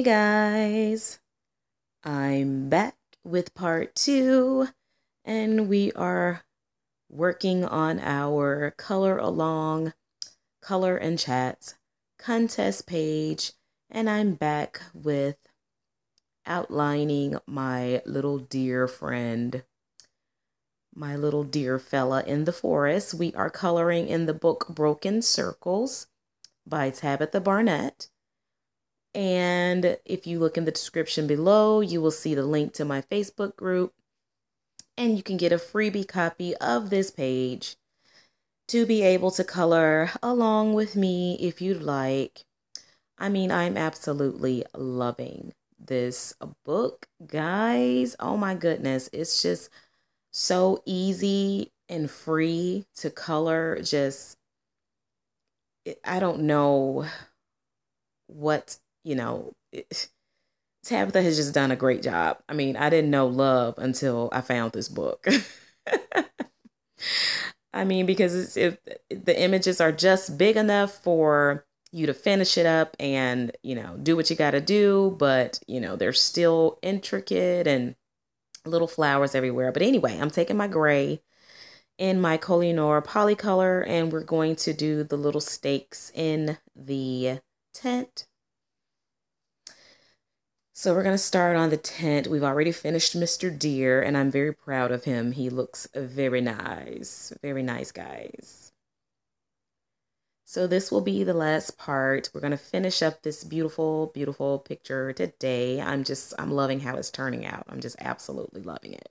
Hey guys, I'm back with part two, and we are working on our color along, color and chats contest page, and I'm back with outlining my little deer friend, my little deer fella in the forest. We are coloring in the book Broken Circles by Tabitha Barnett. And if you look in the description below, you will see the link to my Facebook group, and you can get a freebie copy of this page to be able to color along with me if you'd like. I mean, I'm absolutely loving this book, guys. Oh my goodness. It's just so easy and free to color. I don't know what, Tabitha has just done a great job. I mean, I didn't know love until I found this book. I mean, because if the images are just big enough for you to finish it up and, do what you got to do, but, they're still intricate and little flowers everywhere. But anyway, I'm taking my gray in my Kohinoor polycolor, and we're going to do the little stakes in the tent. So we're going to start on the tent. We've already finished Mr. Deer, and I'm very proud of him. He looks very nice. Very nice, guys. So this will be the last part. We're going to finish up this beautiful, beautiful picture today. I'm loving how it's turning out. I'm just absolutely loving it.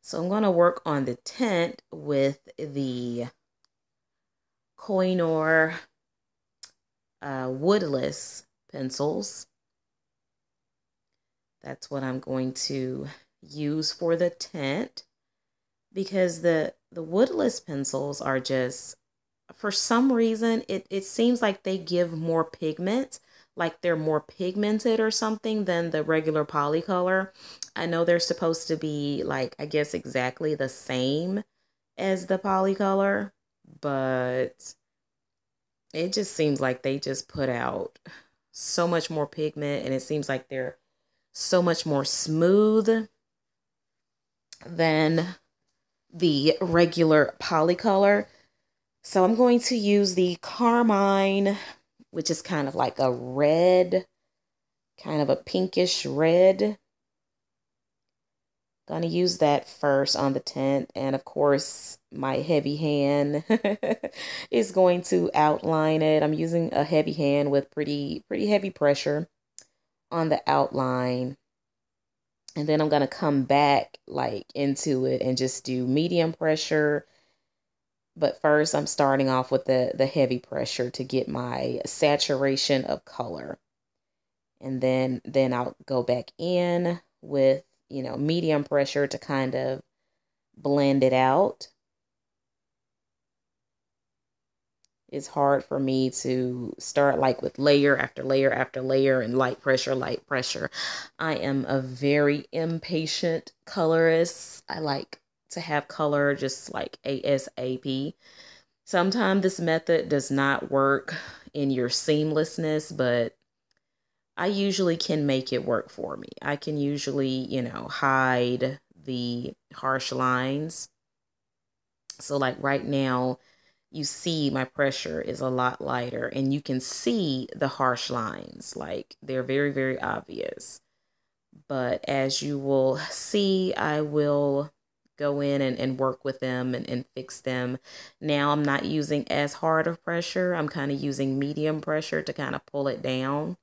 So I'm going to work on the tent with the Koh-i-noor woodless pencils. That's what I'm going to use for the tent, because the woodless pencils are just, for some reason, it seems like they give more pigment, like they're more pigmented or something than the regular polycolor. I know they're supposed to be like, I guess, exactly the same as the polycolor, but it just seems like they just put out so much more pigment, and it seems like they're so much more smooth than the regular polycolor. So I'm going to use the carmine, which is kind of like a red, kind of a pinkish red. Gonna use that first on the tent, and of course my heavy hand is going to outline it. I'm using a heavy hand with pretty heavy pressure on the outline, and then I'm gonna come back like into it and just do medium pressure. But first I'm starting off with the heavy pressure to get my saturation of color, and then I'll go back in with medium pressure to kind of blend it out. It's hard for me to start like with layer after layer after layer and light pressure, light pressure. I am a very impatient colorist. I like to have color just like ASAP. Sometimes this method does not work in your seamlessness, but I usually can make it work for me. I can usually, hide the harsh lines. So like right now, you see my pressure is a lot lighter, and you can see the harsh lines. Like they're very obvious. But as you will see, I will go in and work with them and fix them. Now I'm not using as hard of pressure. I'm kind of using medium pressure to kind of pull it down.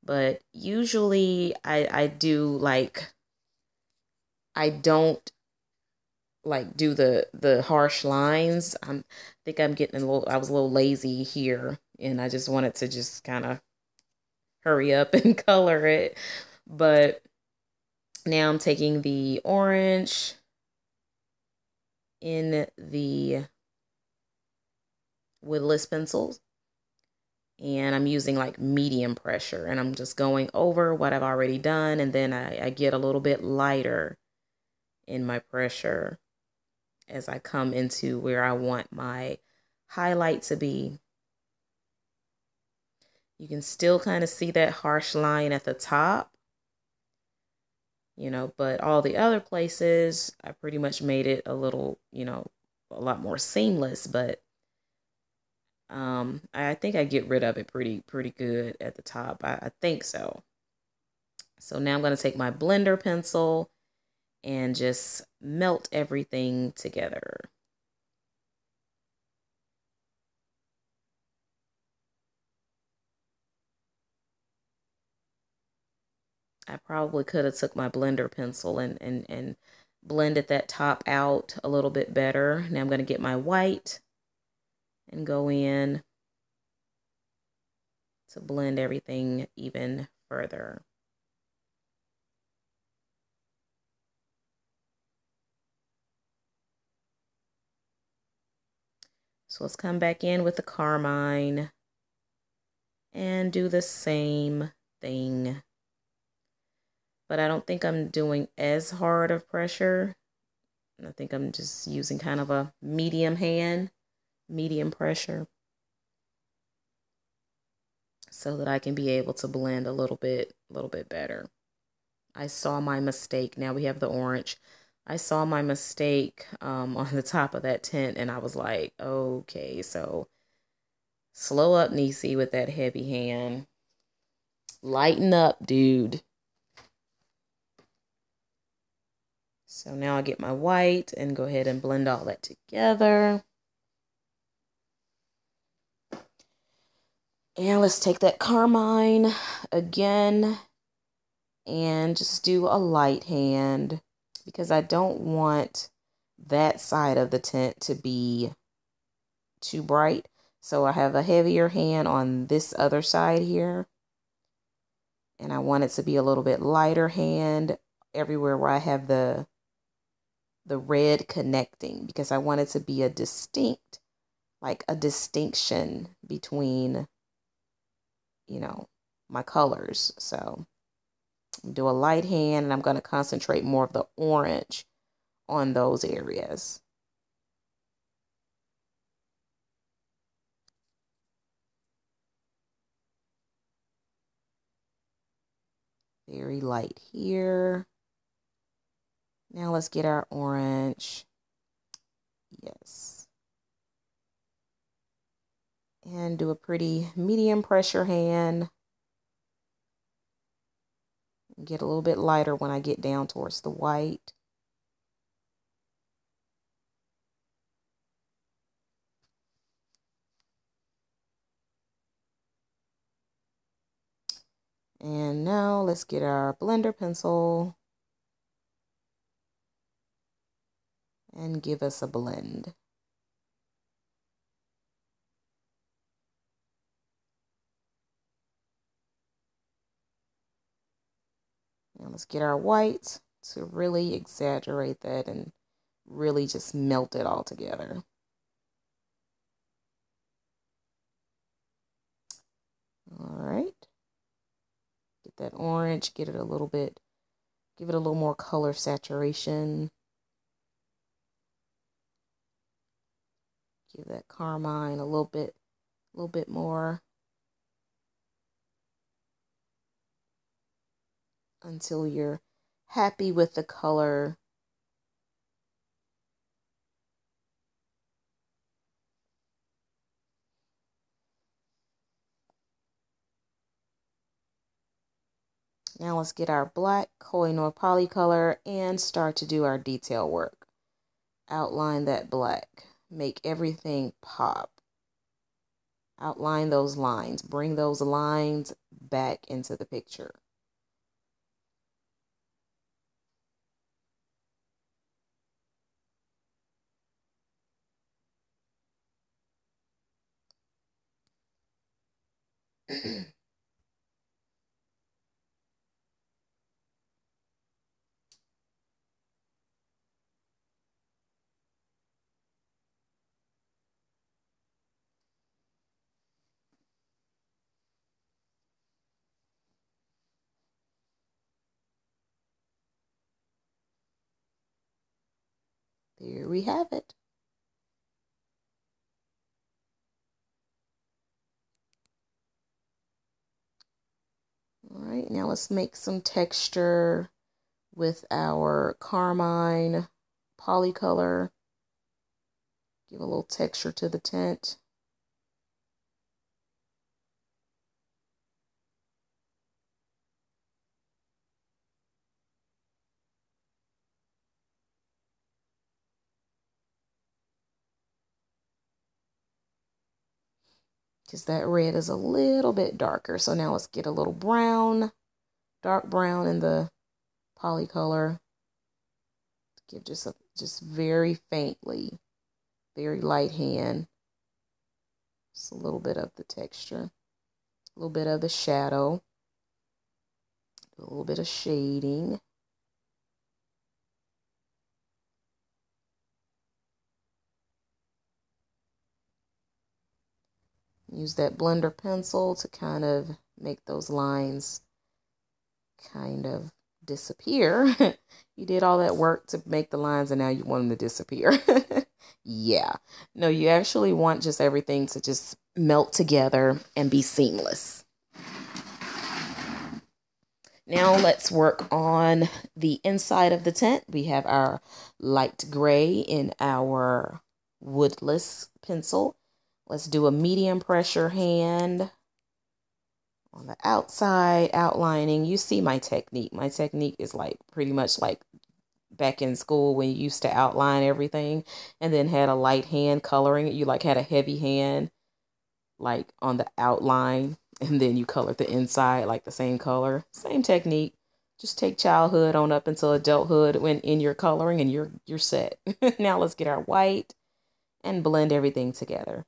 But usually I do like, I don't like do the harsh lines. I think I'm getting I was a little lazy here, and I just wanted to just kind of hurry up and color it. But now I'm taking the orange in the woodless pencils, and I'm using like medium pressure, and I'm just going over what I've already done, and then I get a little bit lighter in my pressure as I come into where I want my highlight to be. You can still kind of see that harsh line at the top, but all the other places, I pretty much made it a little, a lot more seamless, but I think I get rid of it pretty good at the top. I think so. So now I'm going to take my blender pencil and just melt everything together. I probably could have took my blender pencil and blended that top out a little bit better. Now I'm going to get my white and go in to blend everything even further. So let's come back in with the carmine and do the same thing. But I don't think I'm doing as hard of pressure. I think I'm just using kind of a medium hand, medium pressure, so that I can be able to blend a little bit better. I saw my mistake. Now we have the orange. I saw my mistake on the top of that tent, and I was like, okay, so slow up, Necee, with that heavy hand. Lighten up, dude. So now I get my white and go ahead and blend all that together. And let's take that carmine again and just do a light hand, because I don't want that side of the tent to be too bright. So I have a heavier hand on this other side here. And I want it to be a little bit lighter hand everywhere where I have the red connecting, because I want it to be a distinct, like a distinction between, my colors. So do a light hand, and I'm going to concentrate more of the orange on those areas. Very light here. Now let's get our orange. Yes. And do a pretty medium pressure hand. Get a little bit lighter when I get down towards the white. And now let's get our blender pencil and give us a blend. Now let's get our white to really exaggerate that and really just melt it all together. All right. Get that orange, get it a little bit, give it a little more color saturation. Give that carmine a little bit more until you're happy with the color. Now let's get our black Koh-i-noor polycolor and start to do our detail work. Outline that black. Make everything pop. Outline those lines. Bring those lines back into the picture. There we have it. now let's make some texture with our carmine polycolor. Give a little texture to the tint. Because that red is a little bit darker. So now let's get a little brown, dark brown in the polycolor. Give just very faintly, very light hand. Just a little bit of the texture, a little bit of the shadow, a little bit of shading. Use that blender pencil to kind of make those lines kind of disappear. You did all that work to make the lines and now you want them to disappear. Yeah. No, you actually want just everything to just melt together and be seamless. Now let's work on the inside of the tent. We have our light gray in our woodless pencil. Let's do a medium pressure hand on the outside, outlining. You see my technique. My technique is like pretty much like back in school when you used to outline everything and then had a light hand coloring it. You like had a heavy hand like on the outline and then you colored the inside like the same color. Same technique. Just take childhood on up until adulthood when in your coloring and you're set. Now let's get our white and blend everything together.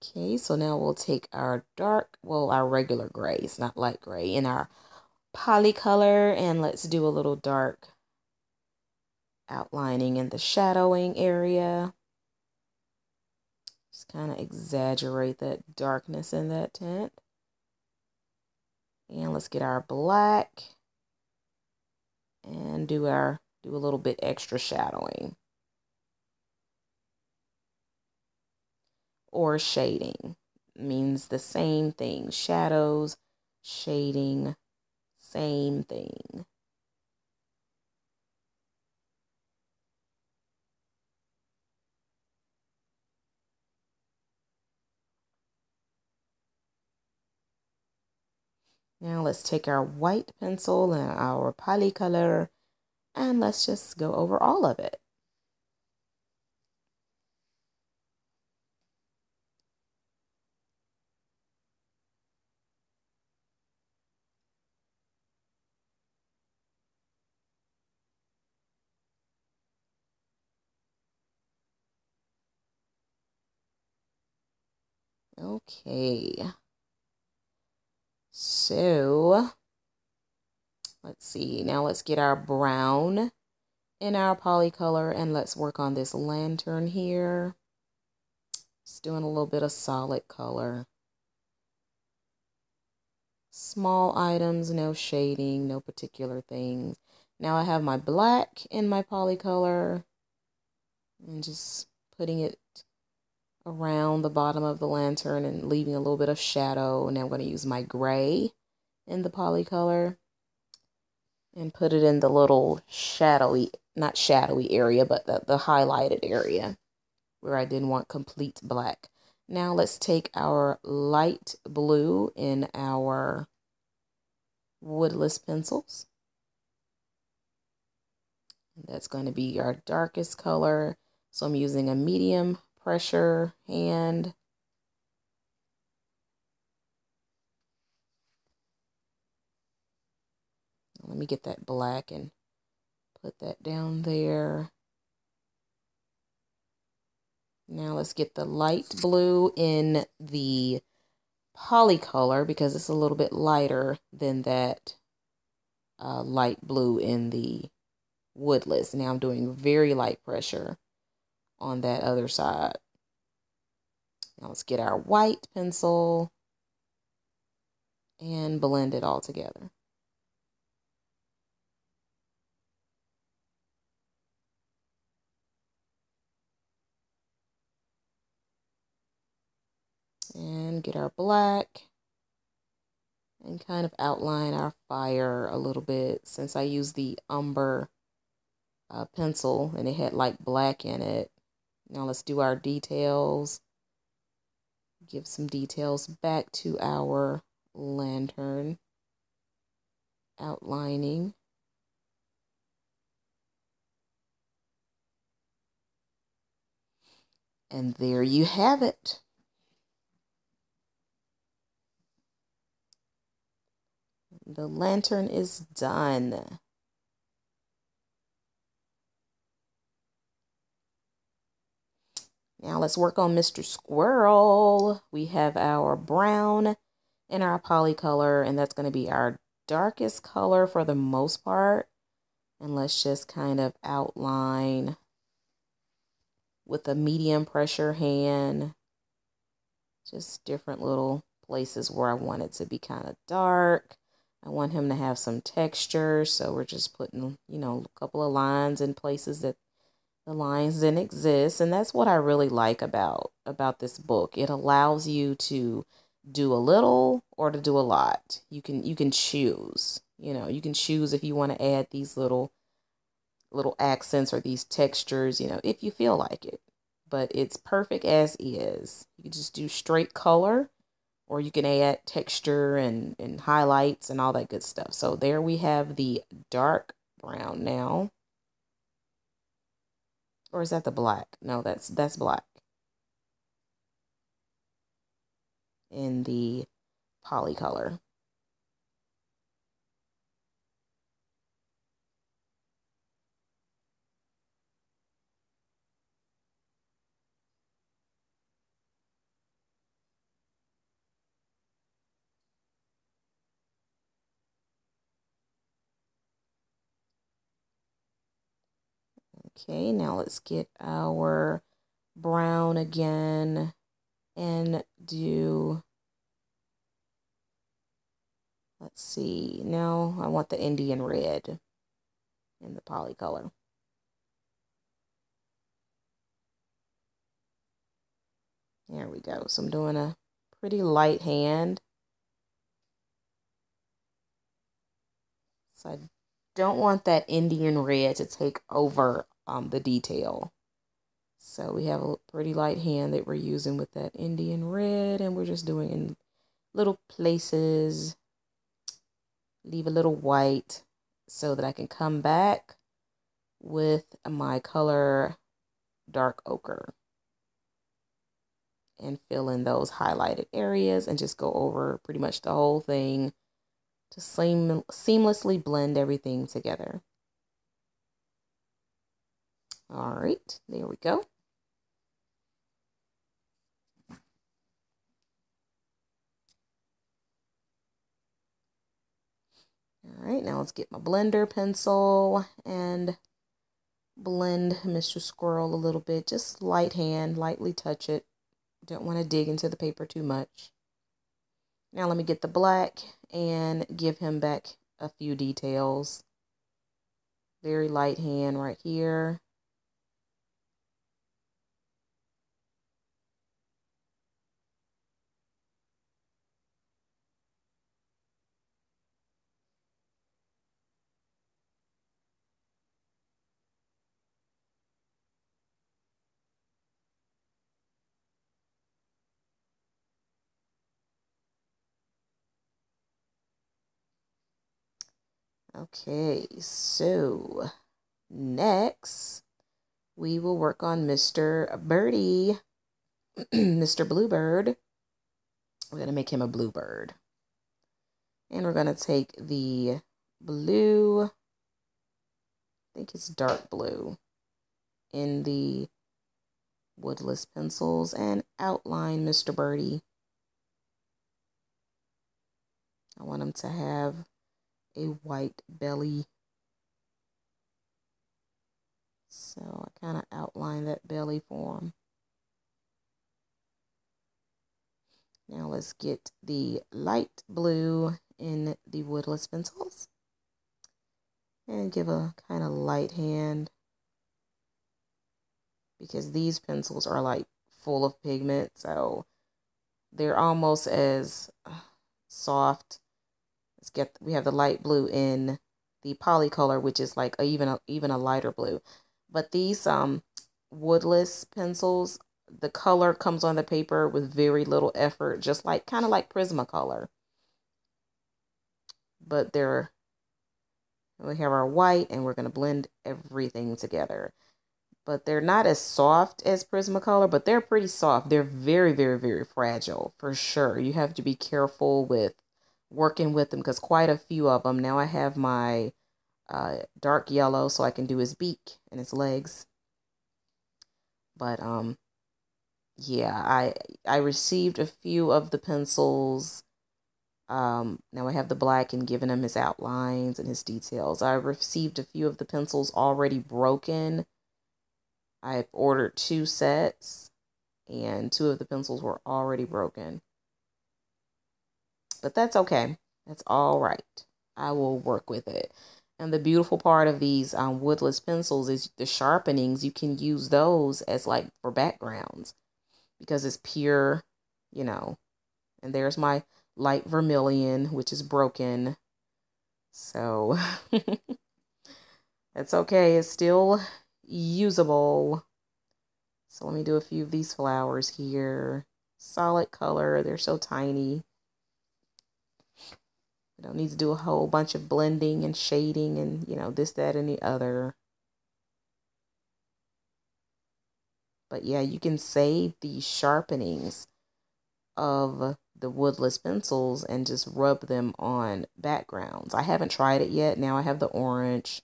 Okay, so now we'll take our our regular grays, not light gray, in our polycolor, and let's do a little dark outlining in the shadowing area. Just kind of exaggerate that darkness in that tint. And let's get our black and do a little bit extra shadowing. Or shading means the same thing. Shadows, shading, same thing. Now let's take our white pencil and our polycolor and let's just go over all of it. Okay. So let's see. Now let's get our brown in our polycolor and let's work on this lantern here. Just doing a little bit of solid color. Small items, no shading, no particular thing. Now I have my black in my polycolor and just putting it around the bottom of the lantern and leaving a little bit of shadow. And now I'm going to use my gray in the polycolor and put it in the little shadowy, not shadowy area, but the highlighted area where I didn't want complete black. Now let's take our light blue in our woodless pencils. That's going to be our darkest color. So I'm using a medium pressure hand. Let me get that black and put that down there. Now let's get the light blue in the polycolor because it's a little bit lighter than that light blue in the woodless. Now I'm doing very light pressure on that other side. Now let's get our white pencil and blend it all together. And get our black and kind of outline our fire a little bit, since I used the umber pencil and it had like black in it. Now let's do our details. Give some details back to our lantern. Outlining. And there you have it. The lantern is done. Now let's work on Mr. Squirrel. We have our brown and our polycolor, and that's going to be our darkest color for the most part. And let's just kind of outline with a medium pressure hand. Just different little places where I want it to be kind of dark. I want him to have some texture, so we're just putting, you know, a couple of lines in places that the lines didn't exist. And that's what I really like about this book. It allows you to do a little or to do a lot. You can choose. You know, you can choose if you want to add these little accents or these textures, you know, if you feel like it. But it's perfect as is. You can just do straight color, or you can add texture and highlights and all that good stuff. So there we have the dark brown now. Or is that the black? No, that's black. In the polycolor. Okay, now let's get our brown again and do, let's see, now I want the Indian red in the polycolor. There we go. So I'm doing a pretty light hand. So I don't want that Indian red to take over the detail. So we have a pretty light hand that we're using with that Indian red, and we're just doing in little places. Leave a little white so that I can come back with my color dark ochre and fill in those highlighted areas and just go over pretty much the whole thing to seamlessly blend everything together. All right, there we go. All right, now let's get my blender pencil and blend Mr. Squirrel a little bit. Just light hand, lightly touch it. Don't want to dig into the paper too much. Now let me get the black and give him back a few details. Very light hand right here. Okay, so next we will work on Mr. Birdie, Mr. Bluebird. We're going to make him a bluebird. And we're going to take the blue, I think it's dark blue, in the woodless pencils and outline Mr. Birdie. I want him to have a white belly. So I kind of outline that belly for him. Now let's get the light blue in the woodless pencils and give a kind of light hand, because these pencils are like full of pigment, so they're almost as soft. We have the light blue in the polycolor, which is like even a lighter blue. But these woodless pencils, the color comes on the paper with very little effort, just like kind of like Prismacolor. But we have our white, and we're going to blend everything together. But they're not as soft as Prismacolor, but they're pretty soft. They're very, very, very fragile, for sure. You have to be careful with working with them, because quite a few of them. Now I have my dark yellow, so I can do his beak and his legs. But yeah, I received a few of the pencils. Now I have the black and giving him his outlines and his details. I received a few of the pencils already broken. I've ordered 2 sets, and 2 of the pencils were already broken. But that's okay. That's all right. I will work with it. And the beautiful part of these woodless pencils is the sharpenings. You can use those as like for backgrounds, because it's pure, you know. And there's my light vermilion, which is broken. So that's okay. It's still usable. So let me do a few of these flowers here. Solid color. They're so tiny. We don't need to do a whole bunch of blending and shading and, you know, this, that, and the other. But yeah, you can save the sharpenings of the woodless pencils and just rub them on backgrounds. I haven't tried it yet. Now I have the orange.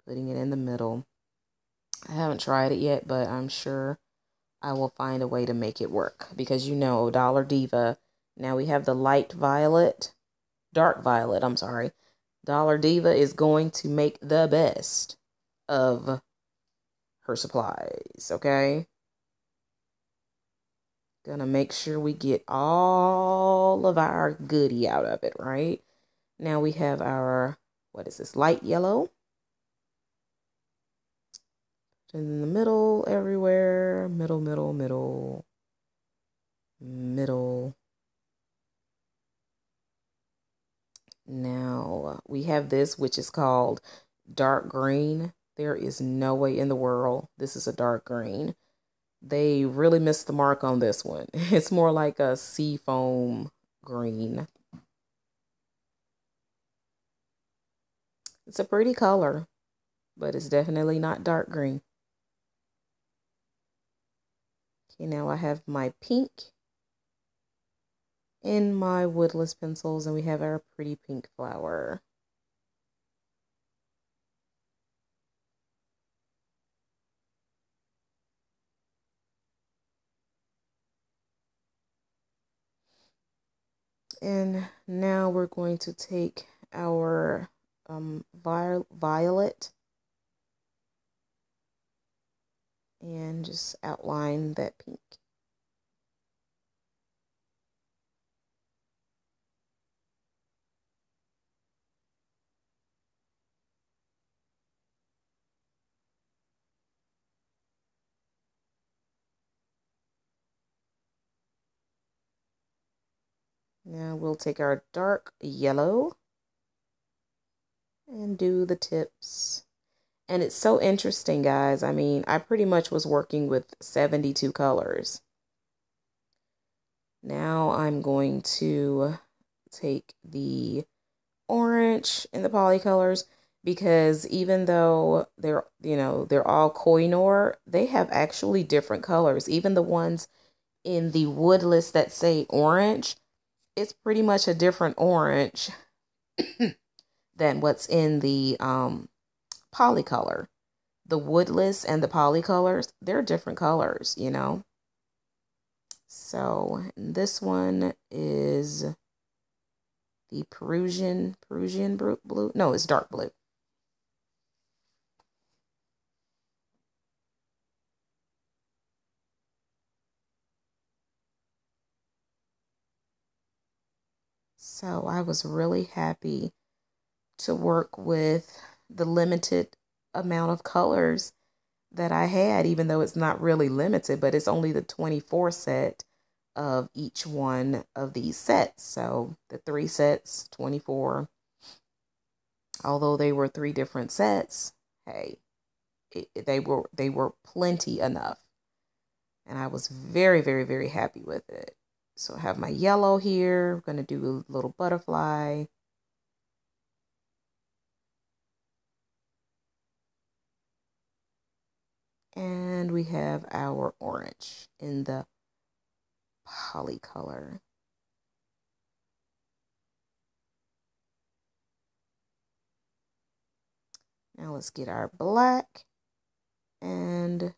Putting it in the middle. I haven't tried it yet, but I'm sure I will find a way to make it work, because you know, Dollar Diva. Now we have the light violet, dark violet, I'm sorry. Dollar Diva is going to make the best of her supplies, okay? Gonna make sure we get all of our goodie out of it, right? Now we have our, what is this, light yellow. In the middle, everywhere. Middle, middle, middle. Middle. Now, we have this, which is called dark green. There is no way in the world this is a dark green. They really missed the mark on this one. It's more like a sea foam green. It's a pretty color, but it's definitely not dark green. Okay, now I have my pink in my woodless pencils, and we have our pretty pink flower. And now we're going to take our violet and just outline that pink. Now we'll take our dark yellow and do the tips. And it's so interesting, guys. I mean, I pretty much was working with 72 colors. Now I'm going to take the orange and the polycolors, because even though they're, you know, they're all Kohinoor, they have actually different colors. Even the ones in the woodless that say orange, it's pretty much a different orange than what's in the polycolor. The woodless and the polycolors, they're different colors, you know. So this one is the Peruvian blue. No, it's dark blue. So I was really happy to work with the limited amount of colors that I had, even though it's not really limited, but it's only the 24 set of each one of these sets. So the 3 sets, 24, although they were 3 different sets, hey, they were plenty enough. And I was very, very, very happy with it. So I have my yellow here. I'm going to do a little butterfly. And we have our orange in the polycolor. Now let's get our black and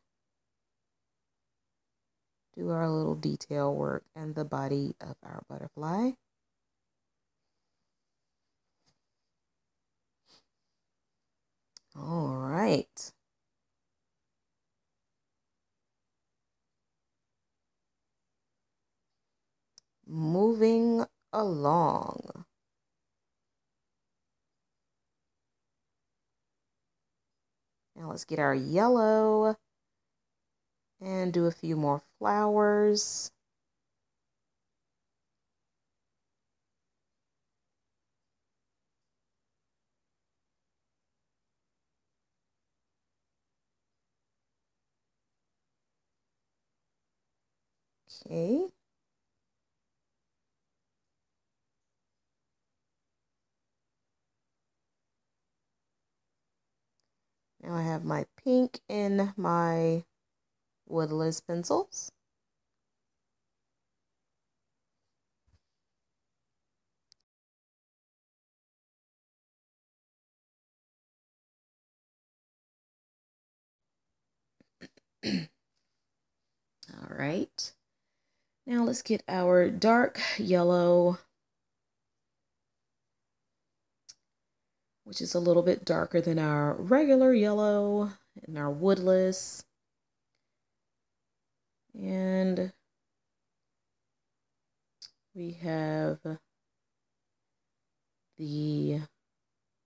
do our little detail work and the body of our butterfly. All right. Moving along. Now let's get our yellow and do a few more flowers. Okay. Now I have my pink in my woodless pencils. All right. Now let's get our dark yellow, which is a little bit darker than our regular yellow and our woodless. And we have the,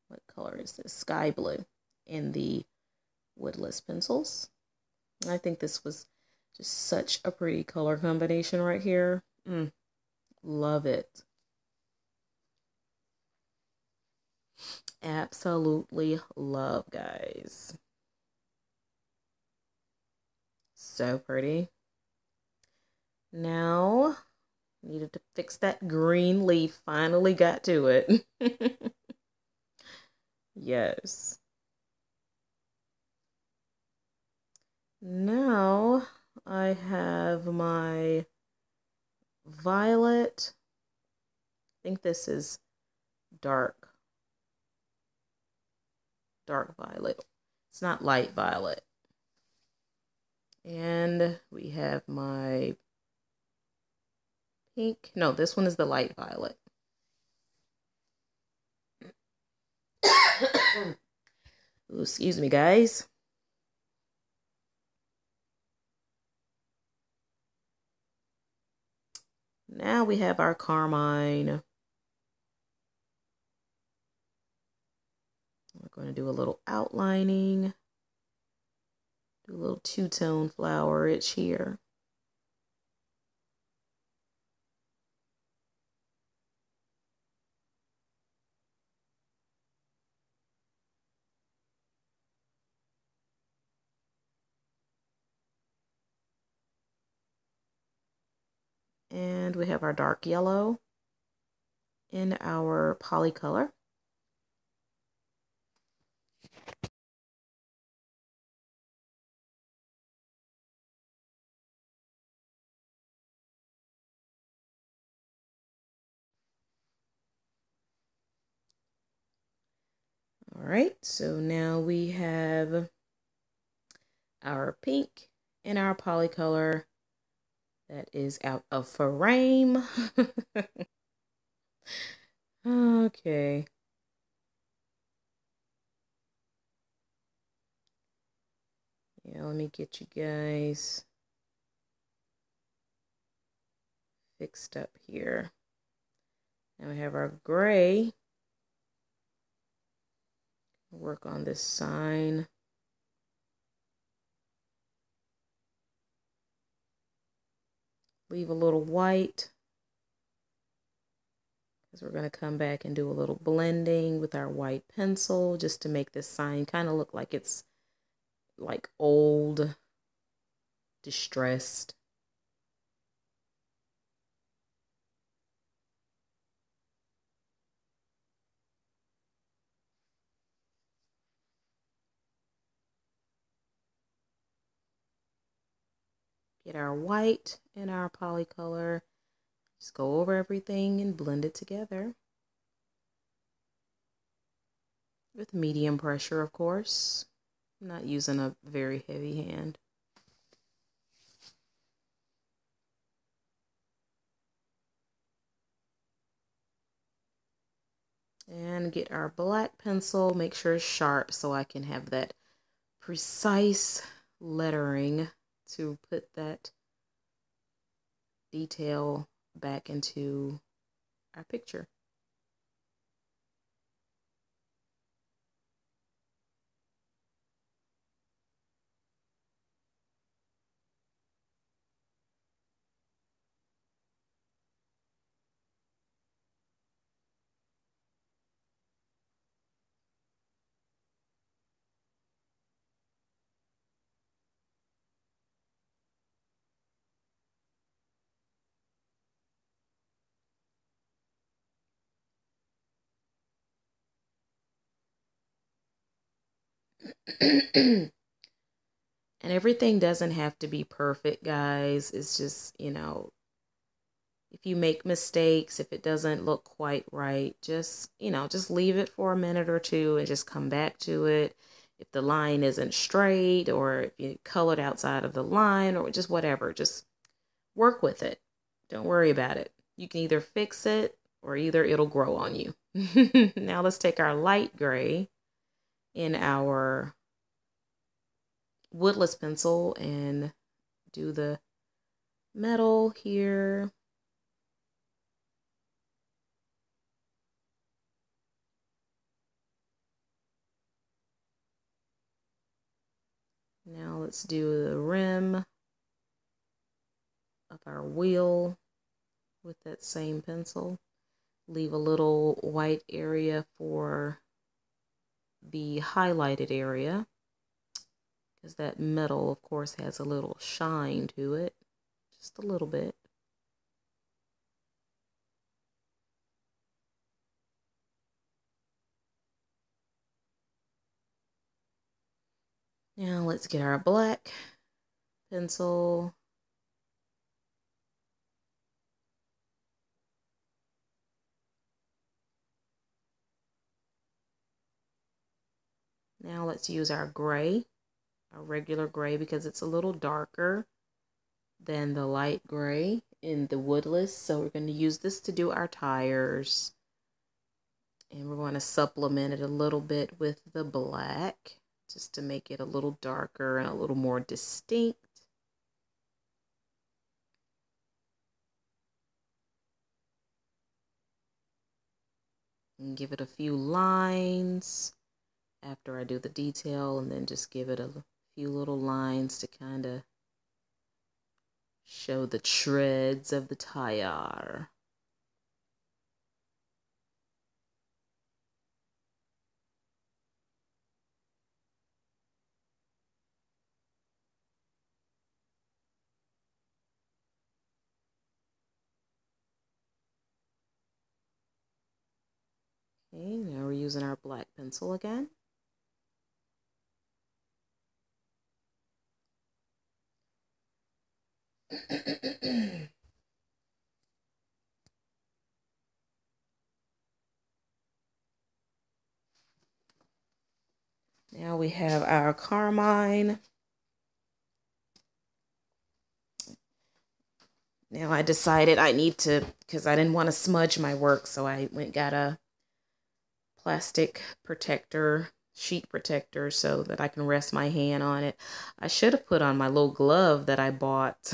what color is this? Sky blue in the woodless pencils. I think this was just such a pretty color combination right here. Love it. Absolutely love, guys. So pretty. Now, needed to fix that green leaf. Finally got to it. Yes. Now, I have my violet. I think this is dark violet. It's not light violet. And we have my pink. No, this one is the light violet. Ooh, excuse me, guys. Now we have our carmine. We're going to do a little outlining. Do a little two-tone flowerage here. And we have our dark yellow in our polycolor. All right, so now we have our pink in our polycolor that is out of frame. Okay. Yeah, let me get you guys fixed up here. Now we have our gray. Work on this sign. Leave a little white, because we're going to come back and do a little blending with our white pencil just to make this sign kind of look like it's like old, distressed. Get our white and our polycolor. Just go over everything and blend it together. With medium pressure, of course. I'm not using a very heavy hand. And get our black pencil. Make sure it's sharp so I can have that precise lettering to put that detail back into our picture. And everything doesn't have to be perfect, guys. It's just, you know, if you make mistakes, if it doesn't look quite right, just, you know, just leave it for a minute or two and just come back to it. If the line isn't straight, or if you colored outside of the line, or just whatever, just work with it. Don't worry about it. You can either fix it or either it'll grow on you. Now let's take our light gray in our woodless pencil and do the metal here. Now let's do the rim of our wheel with that same pencil. Leave a little white area for the highlighted area, because that metal, of course, has a little shine to it, just a little bit. Now let's get our black pencil. Now let's use our gray, our regular gray, because it's a little darker than the light gray in the woodless. So we're going to use this to do our tires. And we're going to supplement it a little bit with the black, just to make it a little darker and a little more distinct. And give it a few lines after I do the detail, and then just give it a few little lines to kind of show the treads of the tire. Okay, now we're using our black pencil again. Now we have our carmine. Now I decided I need to, because I didn't want to smudge my work, so I went got a plastic protector, sheet protector, so that I can rest my hand on it. I should have put on my little glove that I bought.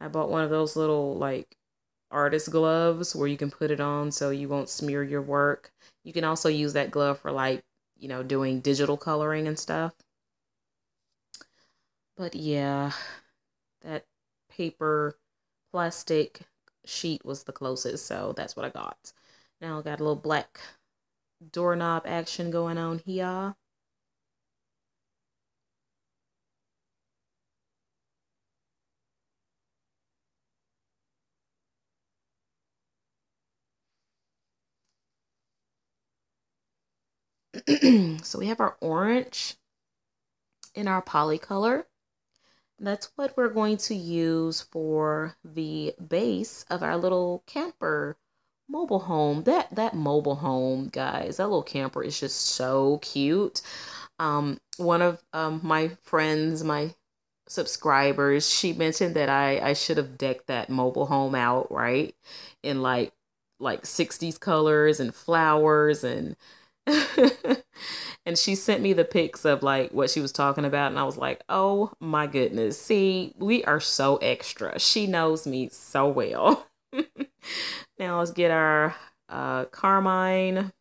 I bought one of those little, like, artist gloves where you can put it on so you won't smear your work. You can also use that glove for like, you know, doing digital coloring and stuff. But yeah, that paper plastic sheet was the closest, so that's what I got. Now I got a little black doorknob action going on here. So we have our orange in our polycolor. That's what we're going to use for the base of our little camper mobile home. That mobile home, guys, that little camper is just so cute. One of my friends, my subscribers, she mentioned that I should have decked that mobile home out, right? In like 60s colors and flowers and and she sent me the pics of like what she was talking about and I was like, "Oh my goodness. See, we are so extra. She knows me so well." Now let's get our carmine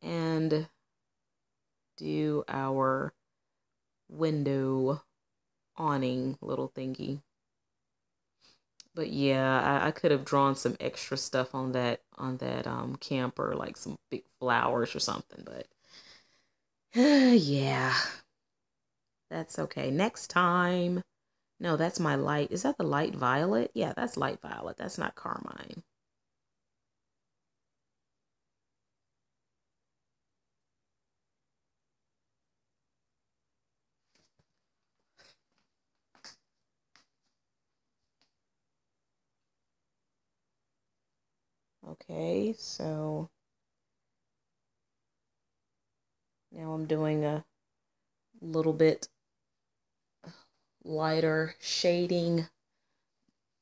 and do our window awning little thingy. But yeah, I could have drawn some extra stuff on that camper, like some big flowers or something, but yeah, that's okay. Next time. No, that's my light. Is that the light violet? Yeah, that's light violet. That's not carmine. Okay, so now I'm doing a little bit lighter shading,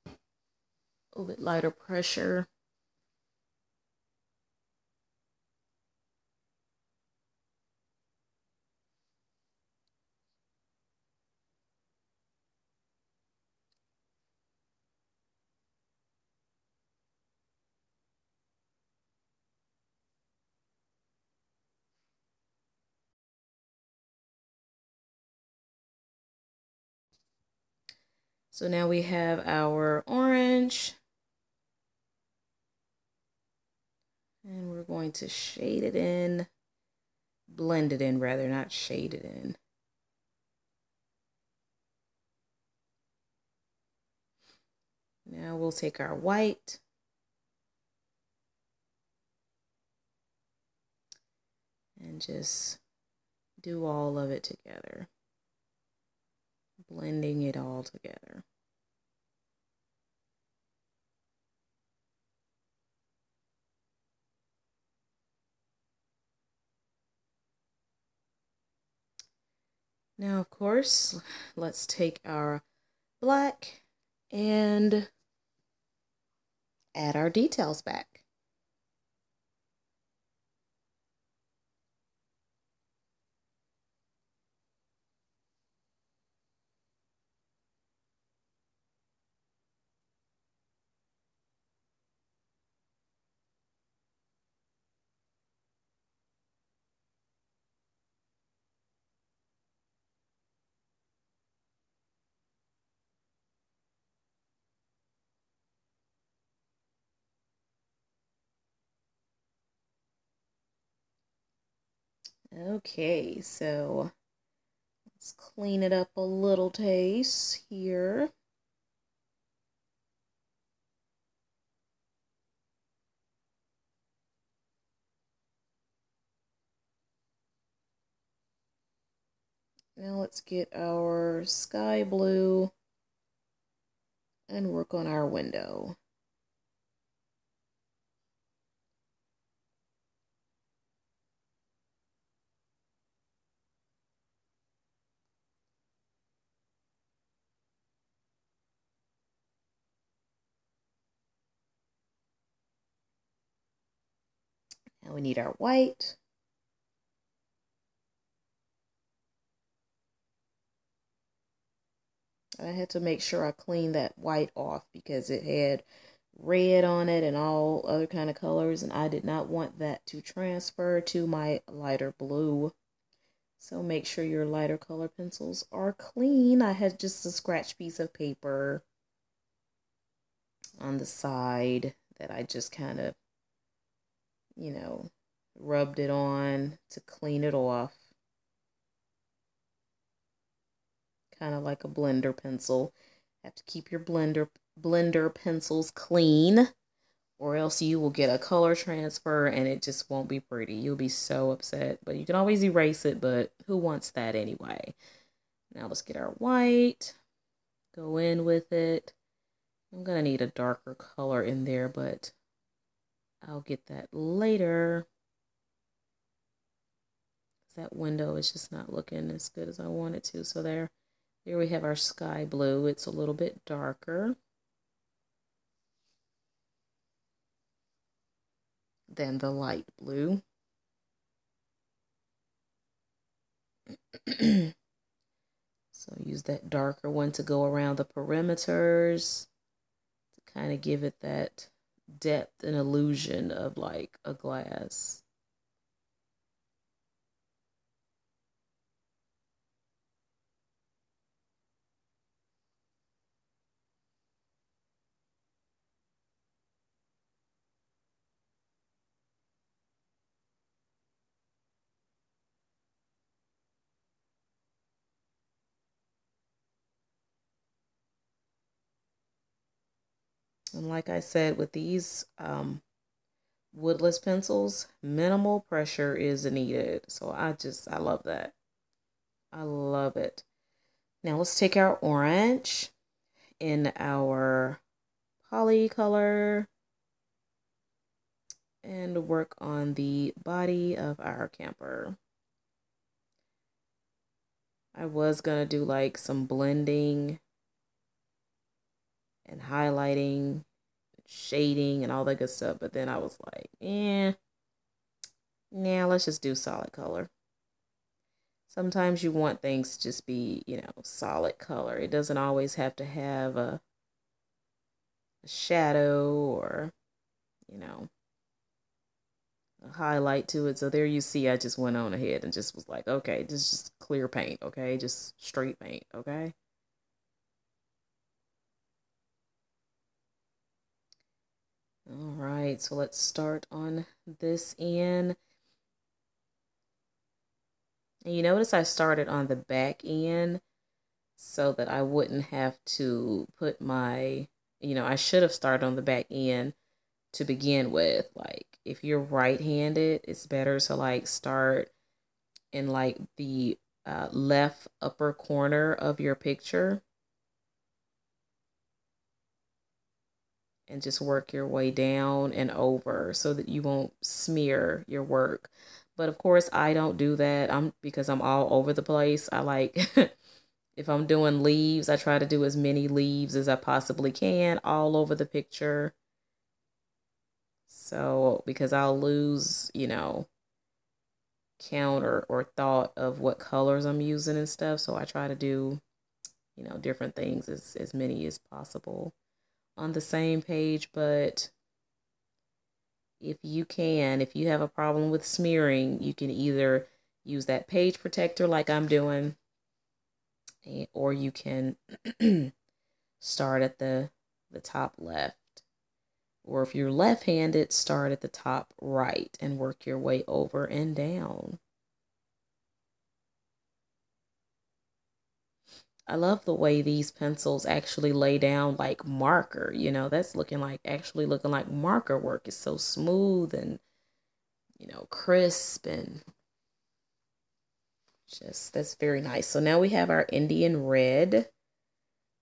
a little bit lighter pressure. So now we have our orange. And we're going to shade it in, blend it in rather, not shade it in. Now we'll take our white and just do all of it together, blending it all together. Now, of course, let's take our black and add our details back. Okay, so let's clean it up a little taste here. Now let's get our sky blue and work on our window. Now we need our white. I had to make sure I cleaned that white off because it had red on it and all other kind of colors, and I did not want that to transfer to my lighter blue. So make sure your lighter color pencils are clean. I had just a scratch piece of paper on the side that I just kind of, you know, rubbed it on to clean it off. Kind of like a blender pencil. Have to keep your blender pencils clean, or else you will get a color transfer and it just won't be pretty. You'll be so upset, but you can always erase it, but who wants that anyway? Now let's get our white, go in with it. I'm gonna need a darker color in there, but I'll get that later. That window is just not looking as good as I want it to. So there we have our sky blue. It's a little bit darker than the light blue. So use that darker one to go around the perimeters to kind of give it that depth and illusion of like a glass. And like I said, with these woodless pencils, minimal pressure is needed. So I love that. I love it. Now let's take our orange in our polycolor and work on the body of our camper. I was gonna do like some blending and highlighting, shading, and all that good stuff. But then I was like, nah, let's just do solid color. Sometimes you want things to just be, solid color. It doesn't always have to have a shadow or, a highlight to it. So there you see, I just went on ahead and just was like, okay, this is just clear paint, okay? Just straight paint, okay? All right, so let's start on this end. And you notice I started on the back end so that I wouldn't have to put my, I should have started on the back end to begin with. Like if you're right-handed, it's better to like start in like the left upper corner of your picture and just work your way down and over so that you won't smear your work. But of course, I don't do that. Because I'm all over the place. I like if I'm doing leaves, I try to do as many leaves as I possibly can all over the picture. So because I'll lose, count or thought of what colors I'm using and stuff. So I try to do, different things as many as possible on the same page. But if you have a problem with smearing, you can either use that page protector like I'm doing, or you can start at the top left. Or if you're left-handed, start at the top right and work your way over and down. I love the way these pencils actually lay down like marker. That's actually looking like marker work. It's so smooth and, crisp and that's very nice. So now we have our Indian red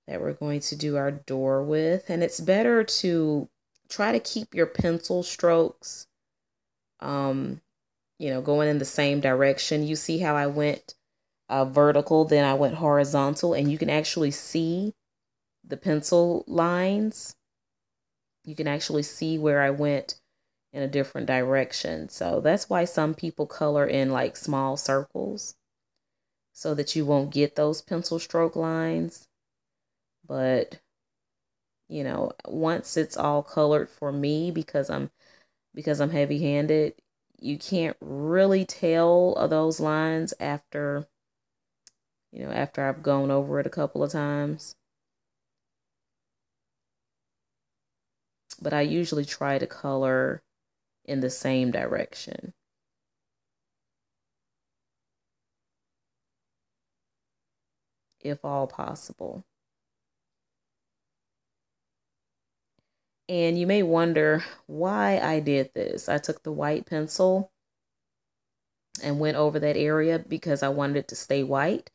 that we're going to do our door with. And it's better to try to keep your pencil strokes, going in the same direction. You see how I went vertical, then I went horizontal, and you can actually see the pencil lines. You can actually see where I went in a different direction. So that's why some people color in like small circles so that you won't get those pencil stroke lines. But, you know, once it's all colored for me, because I'm heavy-handed, you can't really tell those lines after, you know, after I've gone over it a couple of times. But I usually try to color in the same direction. If all possible. And you may wonder why I did this. I took the white pencil and went over that area because I wanted it to stay white.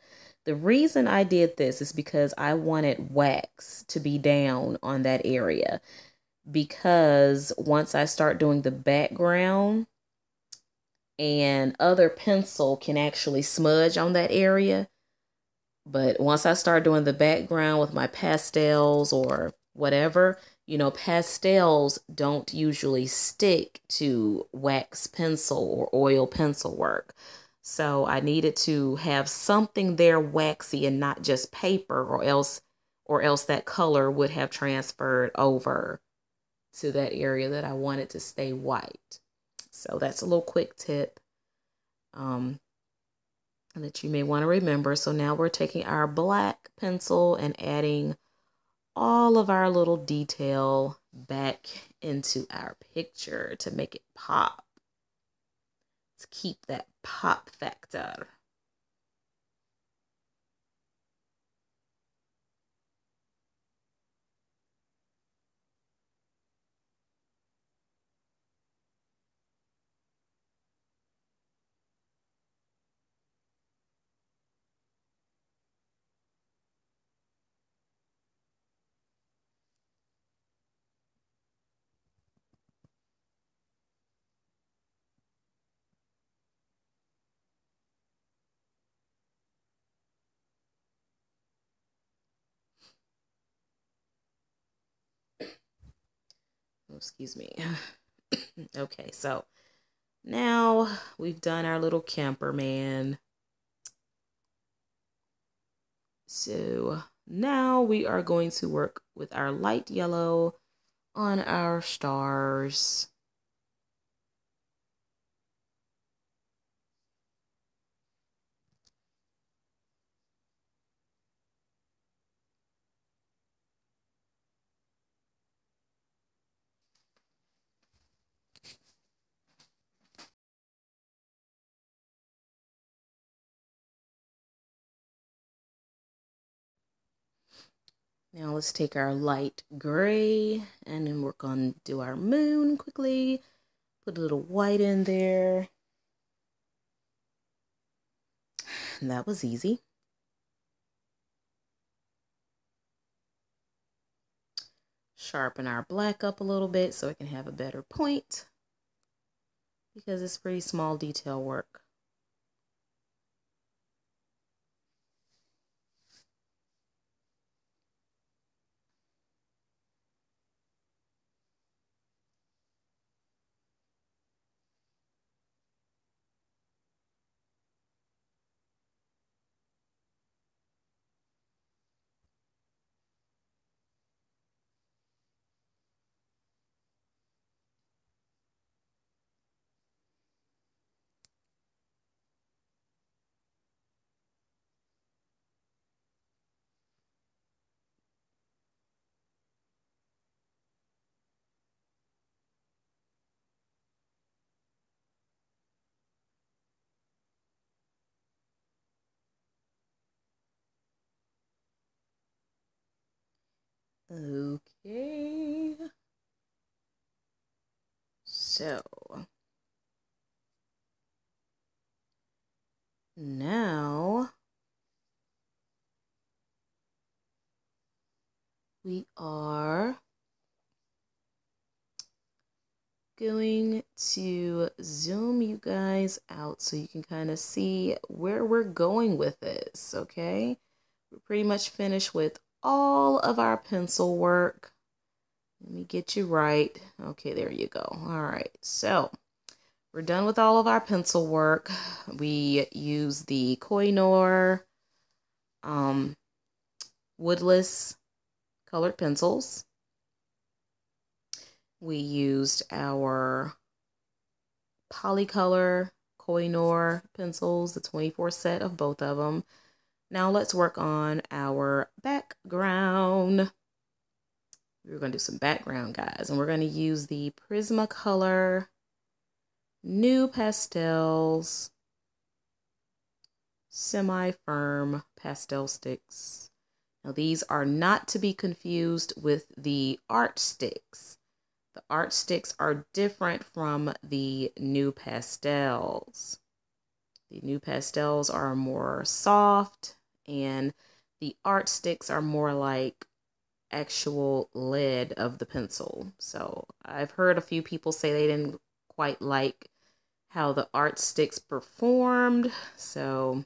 The reason I did this is because I wanted wax to be down on that area, because once I start doing the background, and other pencil can actually smudge on that area, but once I start doing the background with my pastels or whatever, you know, pastels don't usually stick to wax pencil or oil pencil work. So I needed to have something there waxy and not just paper, or else that color would have transferred over to that area that I wanted to stay white. So that's a little quick tip that you may want to remember. So now we're taking our black pencil and adding all of our little detail back into our picture to make it pop. To keep that pop factor. Oh, excuse me. Okay, so now we've done our little camper man. So now we are going to work with our light yellow on our stars. Now let's take our light gray and then we're going to do our moon quickly. Put a little white in there. And that was easy. Sharpen our black up a little bit so it can have a better point, because it's pretty small detail work. Okay. So now we are going to zoom you guys out so you can kind of see where we're going with this, okay? We're pretty much finished with all of our pencil work. Let me get you right. Okay, there you go. All right, so we're done with all of our pencil work. We use the Koh-i-noor Woodless colored pencils. We used our polycolor Koh-i-noor pencils, the 24 set of both of them. Now let's work on our background. We're going to do some background, guys, and we're going to use the Prismacolor Nupastels semi-firm pastel sticks. Now these are not to be confused with the art sticks. The art sticks are different from the Nupastels. The Nupastels are more soft, and the art sticks are more like actual lead of the pencil. So I've heard a few people say they didn't quite like how the art sticks performed, so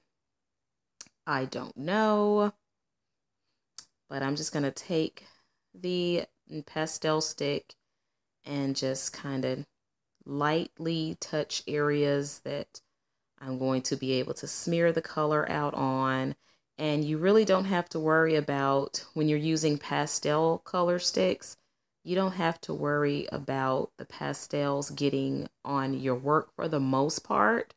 I don't know. But I'm just going to take the pastel stick and just kind of lightly touch areas that I'm going to be able to smear the color out on. And you really don't have to worry about, when you're using pastel color sticks, you don't have to worry about the pastels getting on your work for the most part.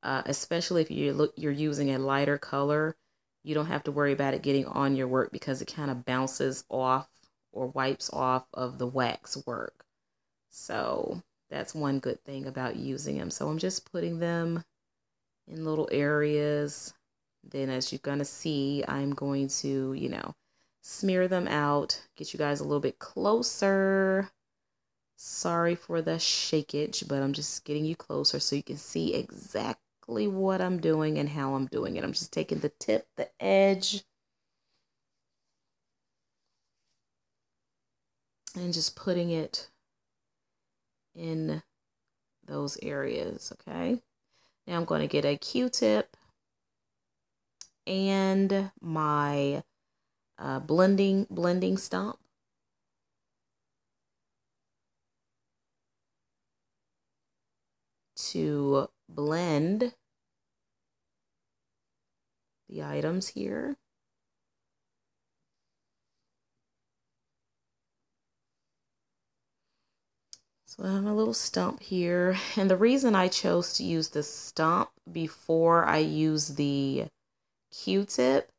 Especially if you're using a lighter color, you don't have to worry about it getting on your work because it kind of bounces off or wipes off of the wax work. So that's one good thing about using them. So I'm just putting them in little areas. Then as you're going to see, I'm going to, smear them out, get you guys a little bit closer. Sorry for the shakeage, but I'm just getting you closer so you can see exactly what I'm doing and how I'm doing it. I'm just taking the tip, the edge, and just putting it in those areas, okay? Now I'm going to get a Q-tip and my blending stump. To blend the items here. So I have a little stump here, and the reason I chose to use the stump before I use the Q-tip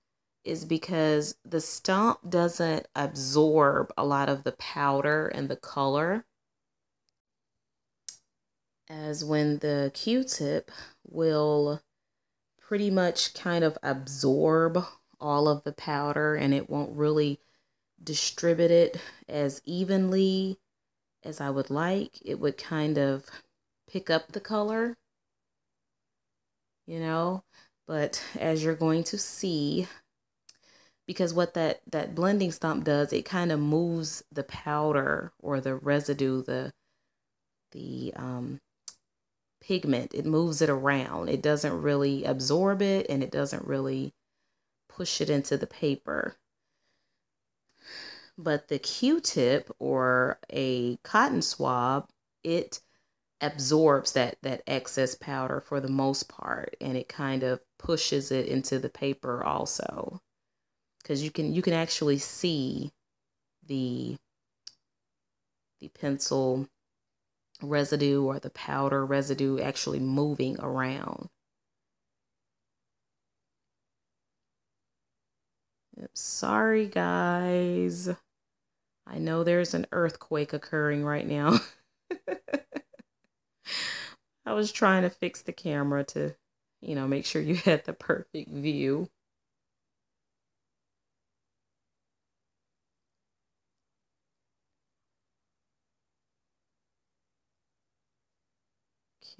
is because the stump doesn't absorb a lot of the powder and the color, as when the Q-tip will pretty much kind of absorb all of the powder, and it won't really distribute it as evenly as I would like. It would kind of pick up the color, but as you're going to see, because what that blending stump does, it kind of moves the powder or the residue, the pigment, it moves it around. It doesn't really absorb it, and it doesn't really push it into the paper. But the Q-tip or a cotton swab, it absorbs that excess powder for the most part, and it kind of pushes it into the paper also, because you can actually see the pencil residue or the powder residue actually moving around. Oops, sorry guys, I know there's an earthquake occurring right now. I was trying to fix the camera to, make sure you had the perfect view.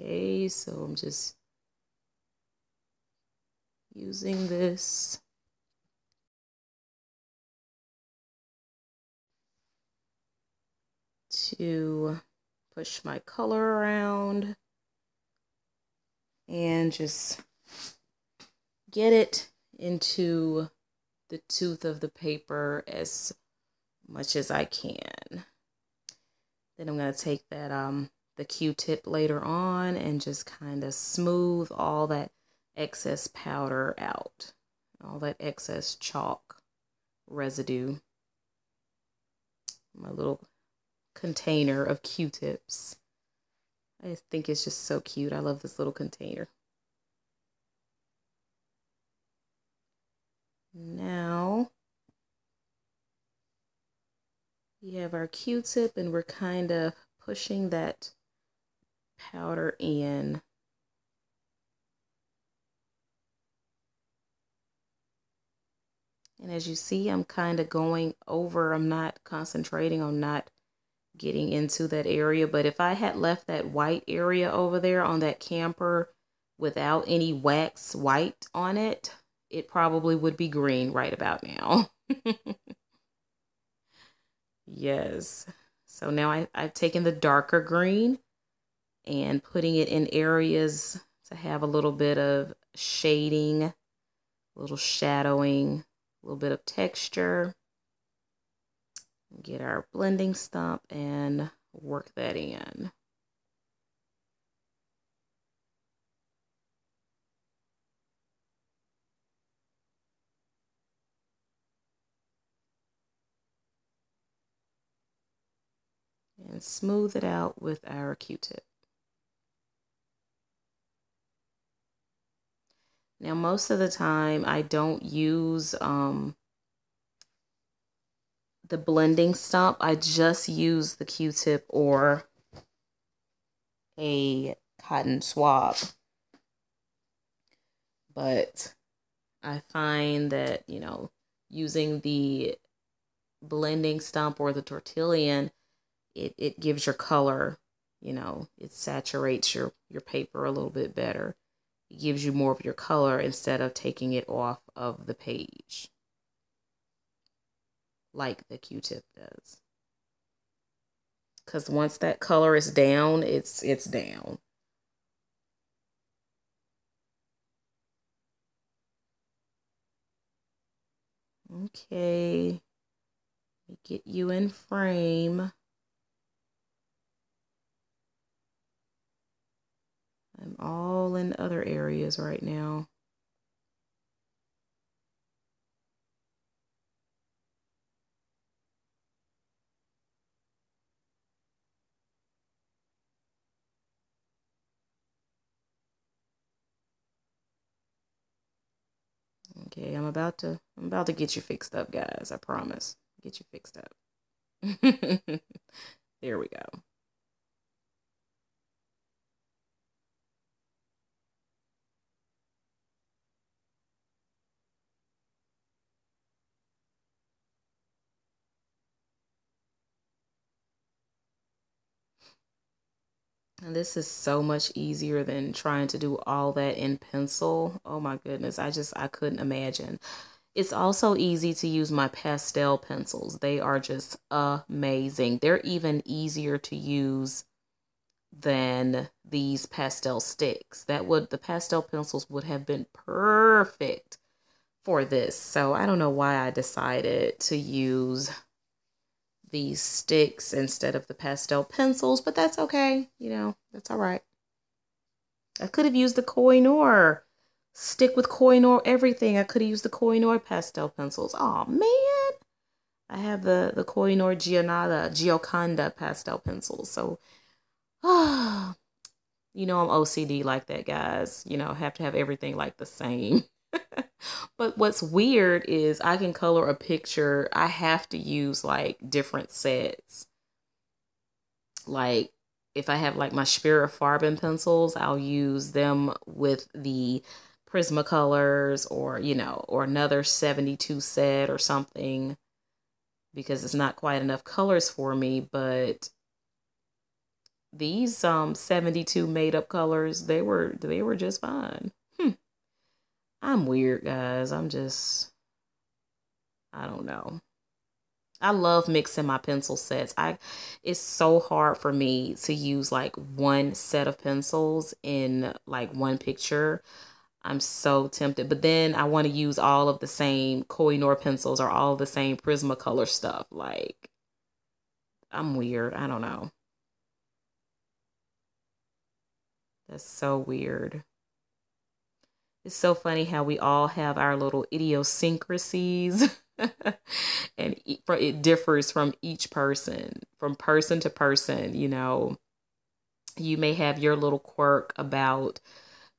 Okay, so I'm just using this to push my color around and just get it into the tooth of the paper as much as I can. Then I'm going to take that the Q-tip later on and just kind of smooth all that excess powder out, all that excess chalk residue. My little container of Q-tips. I think it's just so cute. I love this little container. Now we have our Q-tip and we're kind of pushing that powder in. And as you see, I'm kind of going over. I'm not concentrating on not getting into that area. But if I had left that white area over there on that camper without any wax white on it, it probably would be green right about now. Yes. So now I've taken the darker green and putting it in areas to have a little bit of shading, a little shadowing, a little bit of texture. Get our blending stump and work that in. And smooth it out with our Q-tip. Now, most of the time, I don't use the blending stump. I just use the Q-tip or a cotton swab. But I find that, you know, using the blending stump or the tortillon, it gives your color, you know, it saturates your paper a little bit better. It gives you more of your color instead of taking it off of the page like the Q-tip does. Because once that color is down, it's down. Okay, get you in frame. I'm all in other areas right now. Okay, I'm about to get you fixed up, guys. I promise. Get you fixed up. There we go. And this is so much easier than trying to do all that in pencil. Oh my goodness, I couldn't imagine. It's also easy to use my pastel pencils. They are just amazing. They're even easier to use than these pastel sticks. The pastel pencils would have been perfect for this. So I don't know why I decided to use these sticks instead of the pastel pencils, but that's okay. You know, that's all right. I could have used the Kohinoor. Stick with Kohinoor everything. I could have used the Kohinoor pastel pencils. Oh man. I have the Kohinoor Gioconda pastel pencils. So, you know I'm OCD like that, guys. You know, have to have everything like the same. But what's weird is I can color a picture. I have to use like different sets. Like if I have like my Farben pencils, I'll use them with the Prismacolors or, you know, or another 72 set or something because it's not quite enough colors for me. But these 72 made up colors, they were just fine. I'm weird, guys. I don't know. I love mixing my pencil sets. It's so hard for me to use like one set of pencils in like one picture. I'm so tempted, but then I want to use all of the same Koh-i-noor pencils or all of the same Prismacolor stuff. Like, I'm weird. I don't know. That's so weird. It's so funny how we all have our little idiosyncrasies. And it differs from each person, from person to person. You know, you may have your little quirk about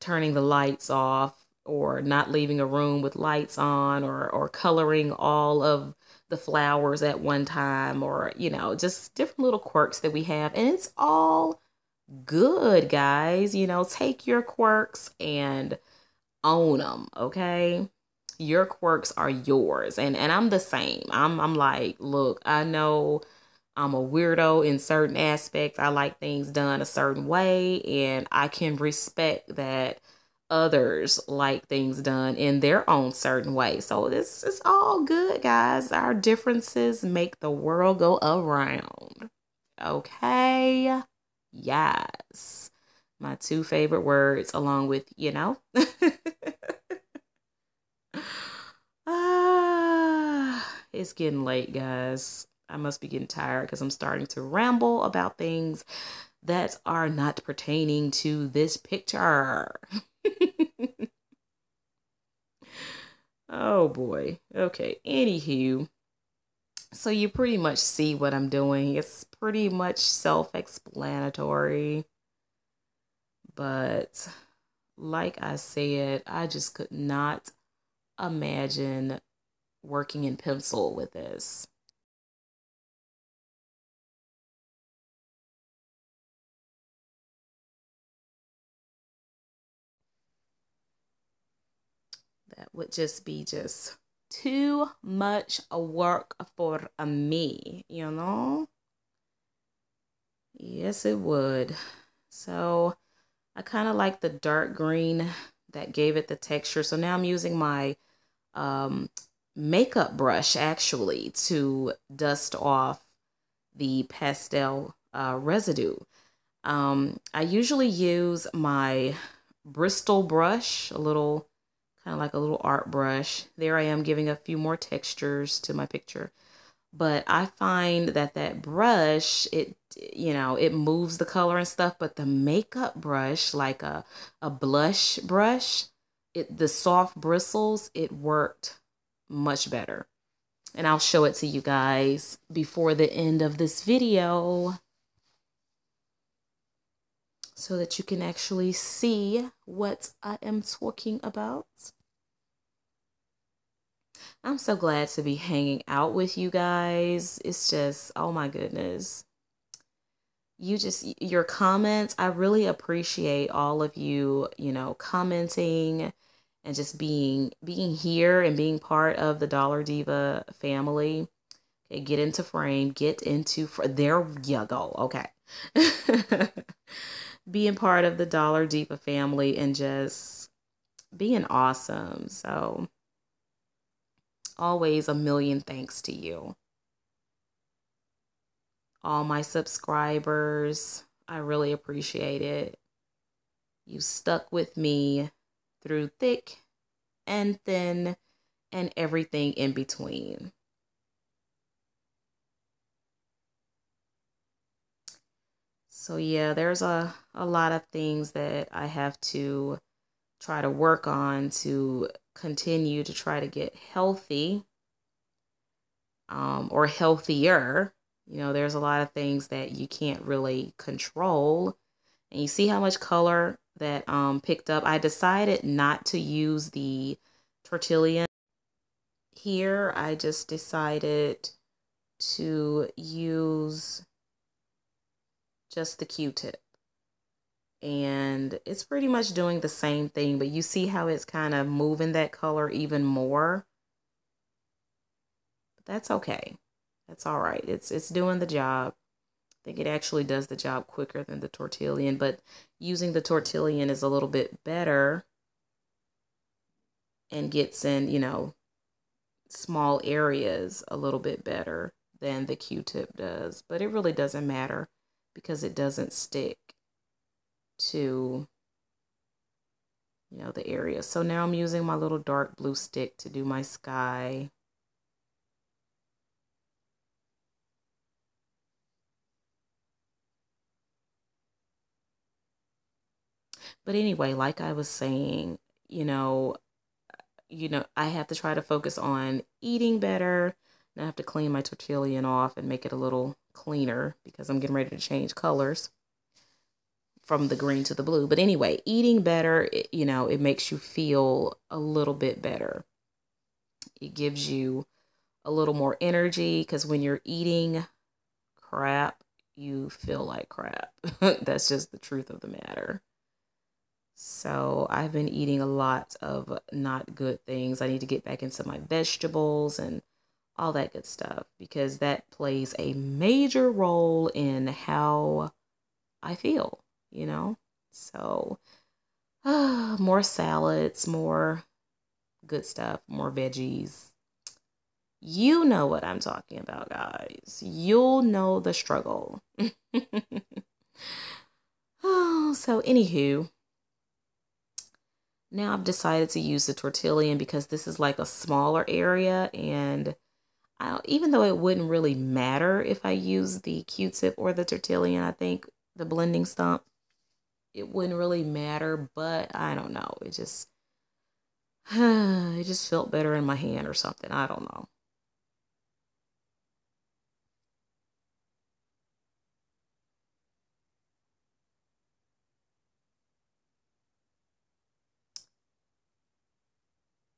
turning the lights off or not leaving a room with lights on or coloring all of the flowers at one time, or, you know, just different little quirks that we have. And it's all good, guys. You know, take your quirks and own them, okay? Your quirks are yours. And I'm the same. I'm like, look, I know I'm a weirdo in certain aspects. I like things done a certain way, and I can respect that others like things done in their own certain way. So this is all good, guys. Our differences make the world go around. Okay? Yes. My two favorite words, along with, you know. It's getting late, guys. I must be getting tired because I'm starting to ramble about things that are not pertaining to this picture. Oh boy. Okay. Anywho, so you pretty much see what I'm doing. It's pretty much self-explanatory. But like I said, I just could not imagine working in pencil with this. That would just be just too much work for me, you know? Yes, it would. So I kind of like the dark green that gave it the texture. So now I'm using my um, makeup brush actually to dust off the pastel residue. I usually use my Bristol brush, a little kind of like a little art brush. There I am giving a few more textures to my picture. But I find that that brush, it, you know, it moves the color and stuff, but the makeup brush, like a blush brush, the soft bristles, it worked much better. And I'll show it to you guys before the end of this video so that you can actually see what I am talking about. I'm so glad to be hanging out with you guys. It's just, oh my goodness. Your comments, I really appreciate all of you, you know, commenting and just being here and being part of the Dollar Diva family. Okay, get into frame, there you go. Okay. Being part of the Dollar Diva family and just being awesome. So always a million thanks to you. All my subscribers, I really appreciate it. You stuck with me through thick and thin and everything in between. So yeah, there's a lot of things that I have to try to work on to continue to try to get healthy or healthier. You know, there's a lot of things that you can't really control. And you see how much color that picked up. I decided not to use the tortilla here. I just decided to use just the Q-tip. And it's pretty much doing the same thing, but you see how it's kind of moving that color even more. But that's okay. That's all right. It's doing the job. I think it actually does the job quicker than the tortillon, but using the tortillon is a little bit better and gets in, you know, small areas a little bit better than the Q-tip does. But it really doesn't matter because it doesn't stick to, you know, the area. So now I'm using my little dark blue stick to do my sky. But anyway, like I was saying, you know, you know, I have to try to focus on eating better. And I have to clean my tortilla off and make it a little cleaner because I'm getting ready to change colors from the green to the blue. But anyway, eating better, you know, it makes you feel a little bit better. It gives you a little more energy because when you're eating crap, you feel like crap. That's just the truth of the matter. So I've been eating a lot of not good things. I need to get back into my vegetables and all that good stuff because that plays a major role in how I feel, you know? So more salads, more good stuff, more veggies. You know what I'm talking about, guys. You'll know the struggle. Oh, so anywho, now I've decided to use the tortilla because this is like a smaller area, and even though it wouldn't really matter if I use the Q-tip or the tortilla, I think the blending stump, it wouldn't really matter, but I don't know. It just felt better in my hand or something. I don't know.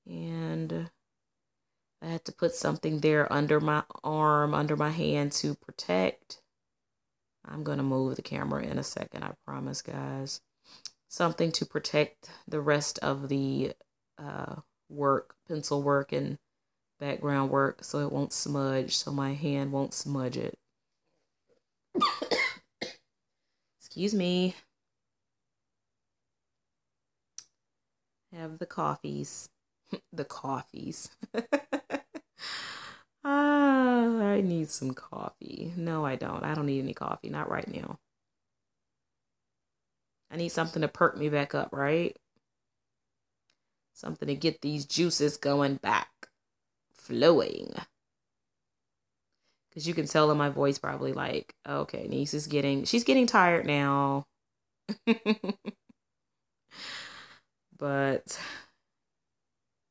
And I had to put something there under my arm, under my hand to protect. I'm going to move the camera in a second, I promise, guys. Something to protect the rest of the work, pencil work and background work so it won't smudge, so my hand won't smudge it. Excuse me. Have the coffees. The coffees. I need some coffee. No, I don't. I don't need any coffee. Not right now. I need something to perk me back up, right? Something to get these juices going back. Flowing. Because you can tell in my voice probably like, okay, niece is she's getting tired now. But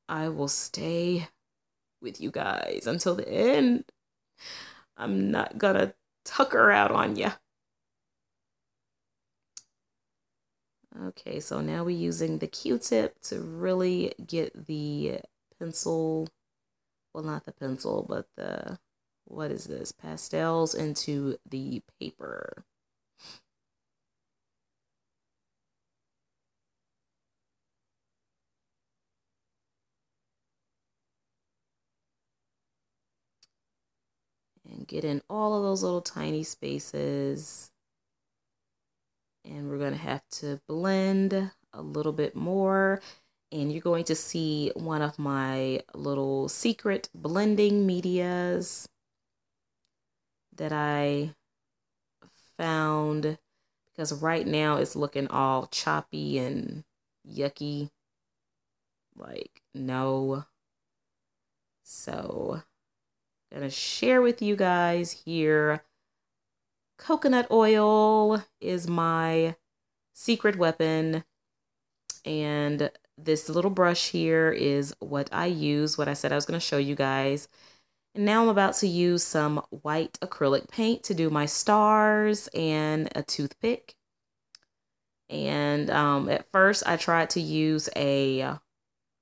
I will stay with you guys until the end. I'm not gonna tuck her out on you. Okay, so now we're using the Q-tip to really get the pencil, well, not the pencil, but the, what is this, pastels into the paper. And get in all of those little tiny spaces. And we're going to have to blend a little bit more. And you're going to see one of my little secret blending medias that I found, because right now it's looking all choppy and yucky. Like, no. So, I'm going to share with you guys here. Coconut oil is my secret weapon, and this little brush here is what I use, what I said I was going to show you guys. And now I'm about to use some white acrylic paint to do my stars and a toothpick. And at first I tried to use a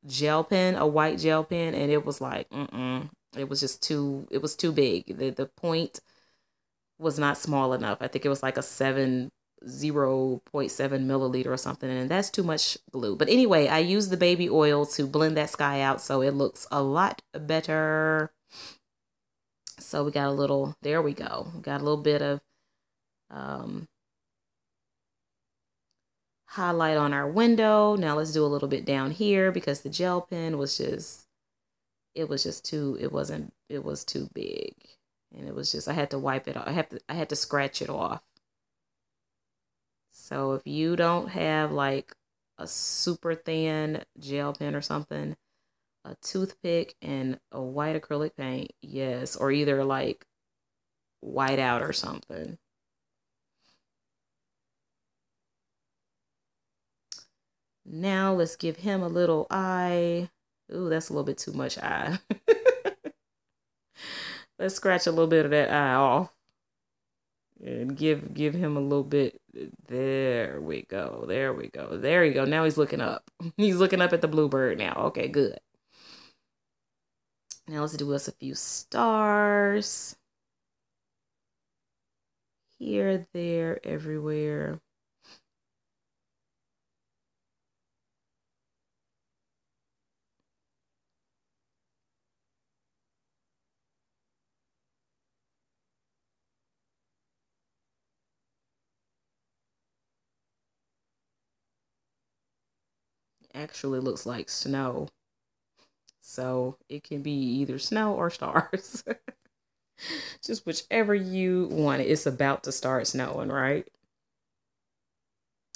gel pen, a white gel pen, and it was like, it was just it was too big. The point was not small enough. I think it was like a 0.7 milliliter or something, and that's too much glue. But anyway, I used the baby oil to blend that sky out so it looks a lot better. So we got a little, there we go. We got a little bit of highlight on our window. Now let's do a little bit down here because the gel pen was just, it was too big. And it was just, I had to wipe it off. I had to scratch it off. So if you don't have like a super thin gel pen or something, a toothpick and a white acrylic paint, yes, or either like white out or something. Now let's give him a little eye. Ooh, that's a little bit too much eye. Let's scratch a little bit of that eye off. And give him a little bit. There we go. There we go. There you go. Now he's looking up. He's looking up at the bluebird now. Okay, good. Now let's do us a few stars. Here, there, everywhere. Actually looks like snow. So it can be either snow or stars. Just whichever you want. It's about to start snowing, right?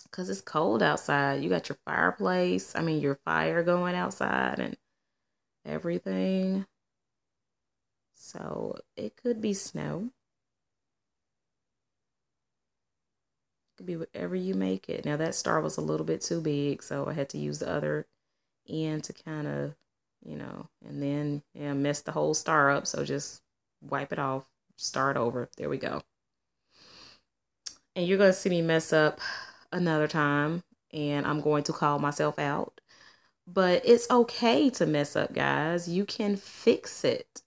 Because it's cold outside. You got your fireplace. I mean, your fire going outside and everything. So it could be snow. It could be whatever you make it. Now that star was a little bit too big, so I had to use the other end to kind of, you know, and then yeah, mess the whole star up. So just wipe it off, start over. There we go. And you're going to see me mess up another time, and I'm going to call myself out. But it's okay to mess up, guys. You can fix it.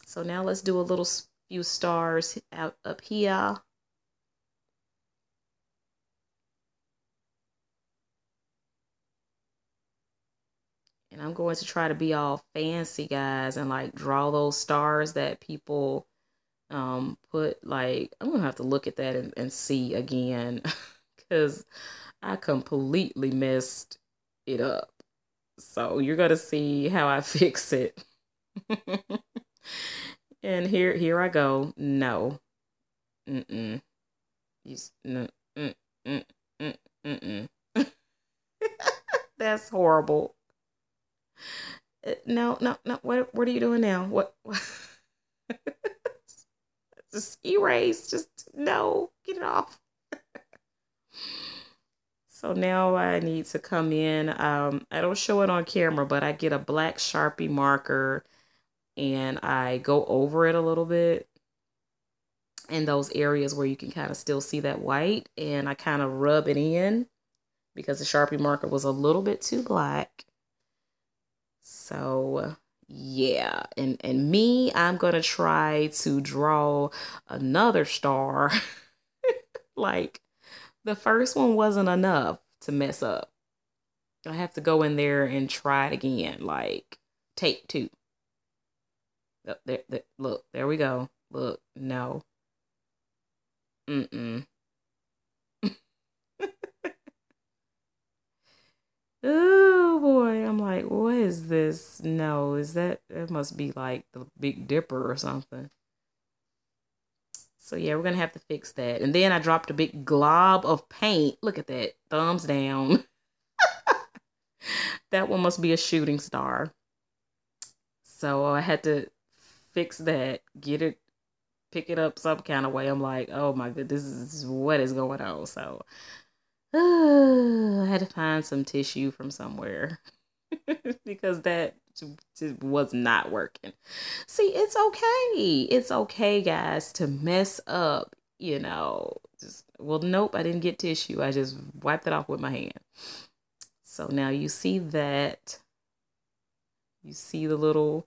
So now let's do a little few stars out up here. And I'm going to try to be all fancy, guys, and like draw those stars that people put. Like, I'm gonna have to look at that and see again because I completely messed it up. So you're gonna see how I fix it. And here I go. No. Mm-mm. No. Mm-mm. That's horrible. No. What are you doing now? What? Just erase. Just no. Get it off. So now I need to come in. I don't show it on camera, but I get a black Sharpie marker and I go over it a little bit in those areas where you can kind of still see that white, and I kind of rub it in because the Sharpie marker was a little bit too black. So yeah, and me, I'm gonna try to draw another star. Like the first one wasn't enough to mess up. I have to go in there and try it again, like take two. Oh, there, look, there we go. Look, no. Mm-mm. Oh boy, I'm like, what is this? No, is that, it must be like the Big Dipper or something. So yeah, we're gonna have to fix that. And then I dropped a big glob of paint. Look at that, thumbs down. That one must be a shooting star. So I had to fix that, get it, pick it up some kind of way. I'm like, oh my god, this is what is going on. So I had to find some tissue from somewhere because that just was not working. See, it's okay. It's okay, guys, to mess up, you know. Just, well, nope, I didn't get tissue. I just wiped it off with my hand. So now you see that. You see the little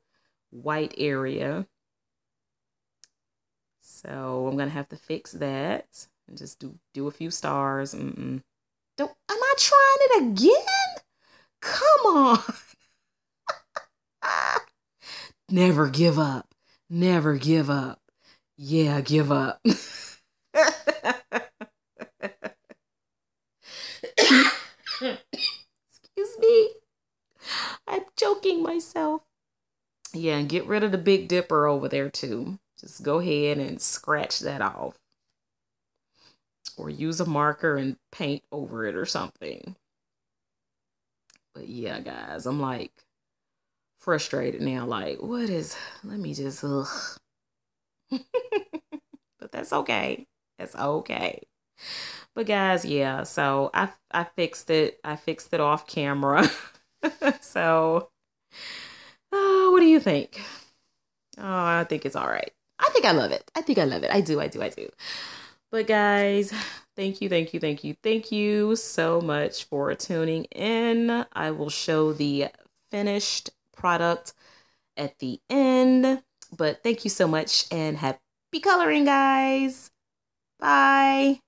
white area. So I'm going to have to fix that and just do a few stars. Am I trying it again? Come on. Never give up. Never give up. Yeah, give up. Excuse me. I'm choking myself. Yeah, and get rid of the Big Dipper over there too. Just go ahead and scratch that off. Or use a marker and paint over it or something. But yeah, guys, I'm like frustrated now. Like, what is, let me just, ugh. But that's okay. That's okay. But guys, yeah, so I fixed it. I fixed it off camera. So What do you think? Oh, I think it's all right. I think I love it. I think I love it. I do. But guys, thank you so much for tuning in. I will show the finished product at the end. But thank you so much and happy coloring, guys. Bye.